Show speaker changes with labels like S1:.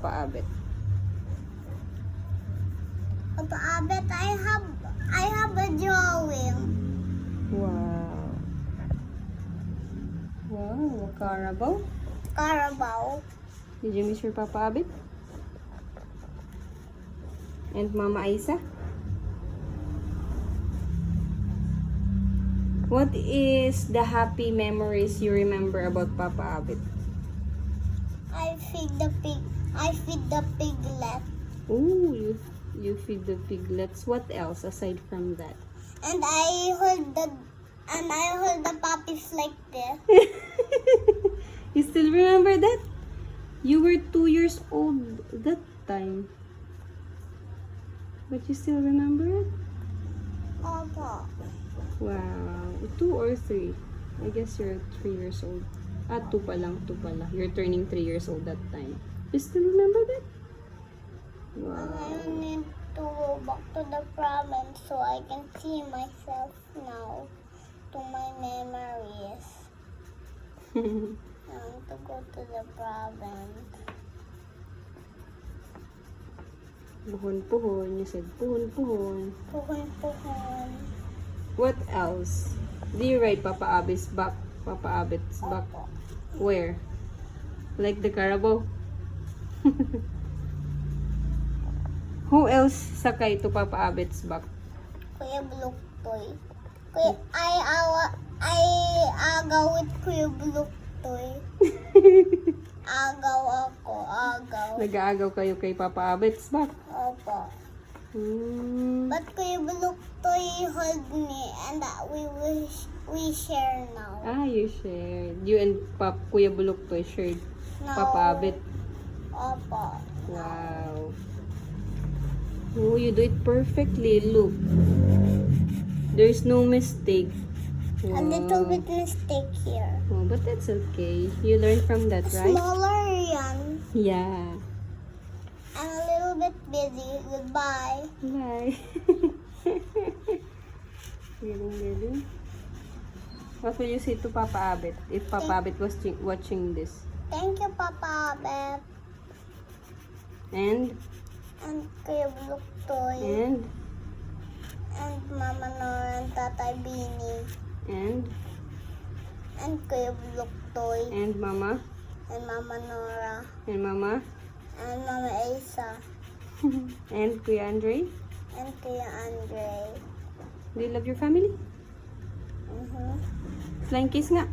S1: Paabet.
S2: Papa Abet, I have a drawing.
S1: Wow. Wow, a Carabao.
S2: Carabao.
S1: Did you miss your Papa Abet? And Mama Isa? What is the happy memories you remember about Papa Abet?
S2: I feed the piglet.
S1: Ooh, you feed the piglets. What else aside from that?
S2: And I hold the puppies like this.
S1: You still remember that? You were 2 years old that time. But you still remember it?
S2: Opo.
S1: Wow. 2 or 3? I guess you're 3 years old. 2 pa lang, 2 pala. You're turning 3 years old that time. You still remember that?
S2: And
S1: Wow.
S2: I need to go back to the province so I can see myself now to my memories. I want to go to the province.
S1: Puhon-puhon. You said puhon-puhon.
S2: Puhon-puhon.
S1: What else? Do you ride Papa Abet's back? Papa Abet's back?
S2: Opo.
S1: Where? Like the Carabao? Who else sakay to Papa Abet's back?
S2: Kuya Buluktoy. I agaw with Kuya Buluktoy. Agaw ako, agaw.
S1: Nag-aagaw kayo kay Papa Abet's back?
S2: Opo.
S1: Hmm.
S2: But Kuya Buluktoy hold me and we share now.
S1: You shared. You and Kuya Buluktoy shared
S2: No.
S1: Papa Abet.
S2: Opo.
S1: Wow. Oh, you do it perfectly. Look. There's no mistake.
S2: A little bit mistake here.
S1: Oh, but that's okay. You learn from that, right?
S2: Smaller yan.
S1: Yeah.
S2: I'm a little bit busy. Goodbye.
S1: Bye. Galing. What will you say to Papa Abet if Papa Abet was watching this?
S2: Thank you, Papa Abet.
S1: And
S2: Kuya Buluktoy.
S1: and
S2: And Mama Nora and Tatay Bini.
S1: and
S2: Kuya Buluktoy.
S1: and Mama
S2: And Mama Nora.
S1: and Mama
S2: And Mama Asa.
S1: and Kuya Andre.
S2: And Kuya Andre.
S1: Do you love your family?
S2: Mm-hmm.
S1: Flying kiss nga.